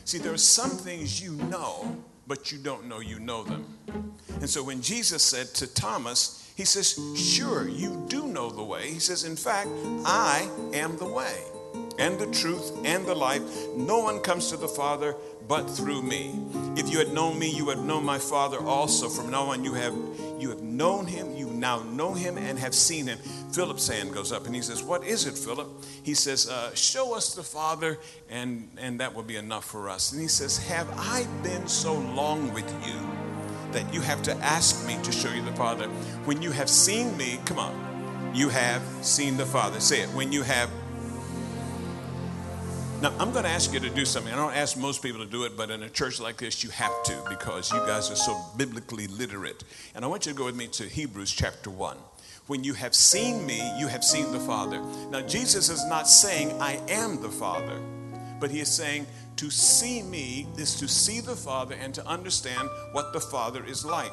See, there are some things you know, but you don't know you know them. And so when Jesus said to Thomas, he says, sure, you do know the way. He says, in fact, I am the way and the truth and the life. No one comes to the Father but through me. If you had known me, you would have known my Father also. From now on, you have known him, you now know him and have seen him. Philip's hand goes up and he says, what is it, Philip? He says, show us the Father and that will be enough for us. And he says, have I been so long with you that you have to ask me to show you the Father? When you have seen me, come on, you have seen the Father. Say it, when you have. Now, I'm going to ask you to do something. I don't ask most people to do it, but in a church like this, you have to, because you guys are so biblically literate. And I want you to go with me to Hebrews chapter 1. When you have seen me, you have seen the Father. Now, Jesus is not saying, I am the Father, but he is saying, to see me is to see the Father and to understand what the Father is like.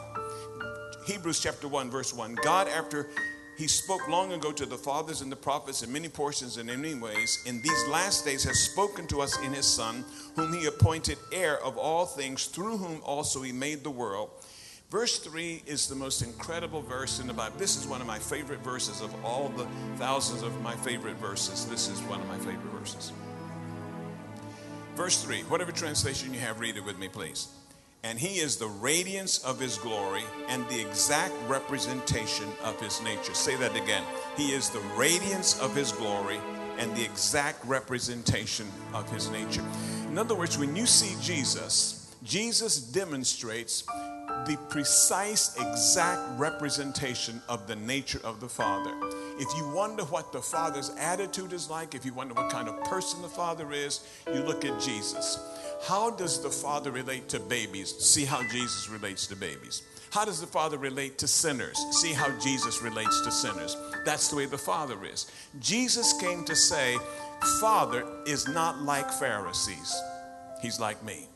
Hebrews chapter 1, verse 1. God, after he spoke long ago to the fathers and the prophets in many portions and in many ways, in these last days has spoken to us in his Son, whom he appointed heir of all things, through whom also he made the world. Verse 3 is the most incredible verse in the Bible. This is one of my favorite verses of all the thousands of my favorite verses. This is one of my favorite verses. Verse 3, whatever translation you have, read it with me, please. And he is the radiance of his glory and the exact representation of his nature. Say that again. He is the radiance of his glory and the exact representation of his nature. In other words, when you see Jesus, Jesus demonstrates the precise, exact representation of the nature of the Father. If you wonder what the Father's attitude is like, if you wonder what kind of person the Father is, you look at Jesus. How does the Father relate to babies? See how Jesus relates to babies. How does the Father relate to sinners? See how Jesus relates to sinners. That's the way the Father is. Jesus came to say, Father is not like Pharisees. He's like me.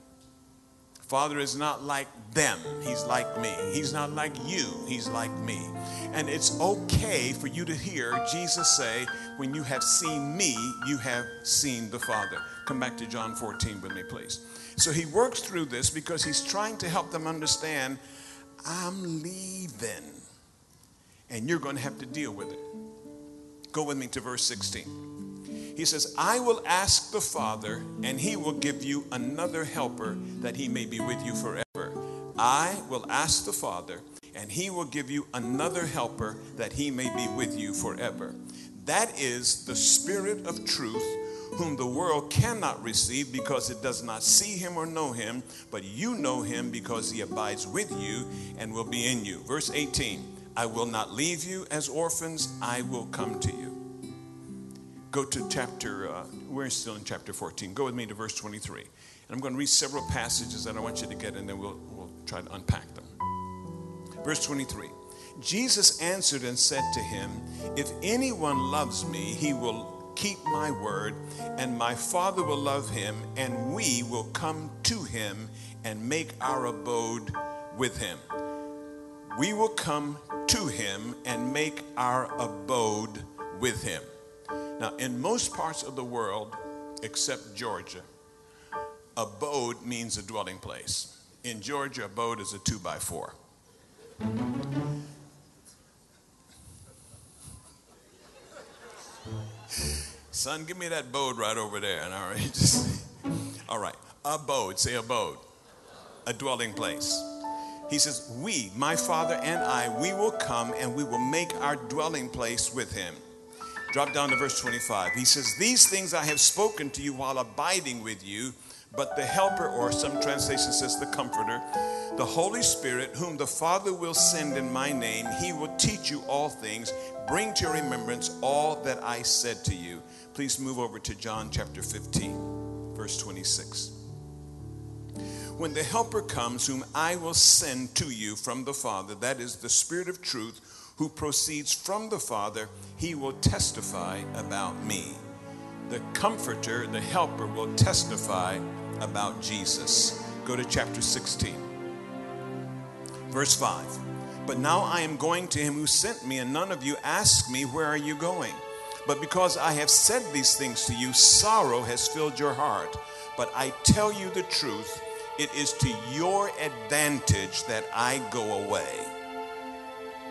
Father is not like them. He's like me. He's not like you. He's like me. And it's okay for you to hear Jesus say, when you have seen me, you have seen the Father. Come back to John 14 with me, please. So he works through this because he's trying to help them understand, I'm leaving, and you're going to have to deal with it. Go with me to verse 16. He says, I will ask the Father, and he will give you another helper that he may be with you forever. I will ask the Father, and he will give you another helper that he may be with you forever. That is the Spirit of truth, whom the world cannot receive because it does not see him or know him, but you know him because he abides with you and will be in you. Verse 18, I will not leave you as orphans, I will come to you. Go to we're still in chapter 14. Go with me to verse 23. And I'm going to read several passages that I want you to get, and then we'll try to unpack them. Verse 23. Jesus answered and said to him, if anyone loves me, he will keep my word, and my Father will love him, and we will come to him and make our abode with him. We will come to him and make our abode with him. Now, in most parts of the world, except Georgia, abode means a dwelling place. In Georgia, abode is a 2x4. Son, give me that abode right over there. And all right, abode, say abode, a dwelling place. He says, we, my Father and I, we will come and we will make our dwelling place with him. Drop down to verse 25. He says, these things I have spoken to you while abiding with you, but the helper, or some translation says the comforter, the Holy Spirit, whom the Father will send in my name, he will teach you all things, bring to your remembrance all that I said to you. Please move over to John chapter 15, verse 26. When the helper comes, whom I will send to you from the Father, that is the Spirit of truth, who proceeds from the Father, he will testify about me. The comforter, the helper, will testify about Jesus. Go to chapter 16, verse 5. But now I am going to him who sent me, and none of you ask me, where are you going? But because I have said these things to you, sorrow has filled your heart. but I tell you the truth, it is to your advantage that I go away.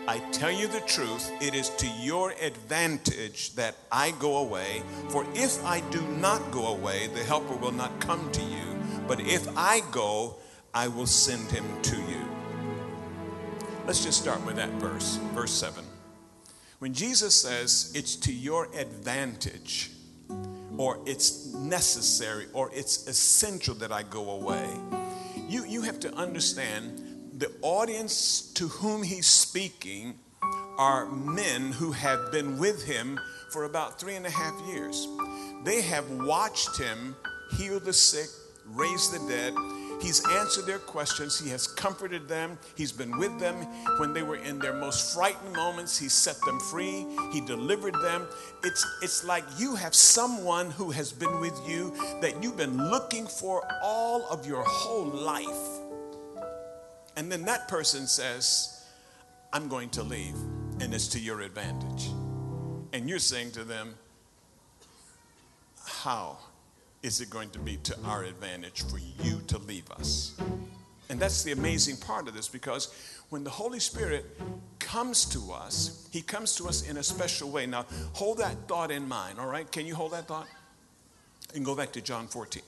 I tell you the truth, it is to your advantage that I go away. For if I do not go away, the helper will not come to you. But if I go, I will send him to you. Let's just start with that verse, verse 7. When Jesus says it's to your advantage, or it's necessary, or it's essential that I go away, you have to understand the audience to whom he's speaking are men who have been with him for about 3.5 years. They have watched him heal the sick, raise the dead. He's answered their questions. He has comforted them. He's been with them when they were in their most frightened moments. He set them free. He delivered them. It's like you have someone who has been with you that you've been looking for all of your whole life. And then that person says, I'm going to leave, and it's to your advantage. And you're saying to them, how is it going to be to our advantage for you to leave us? And that's the amazing part of this, because when the Holy Spirit comes to us, he comes to us in a special way. Now, hold that thought in mind, all right? Can you hold that thought? And go back to John 14.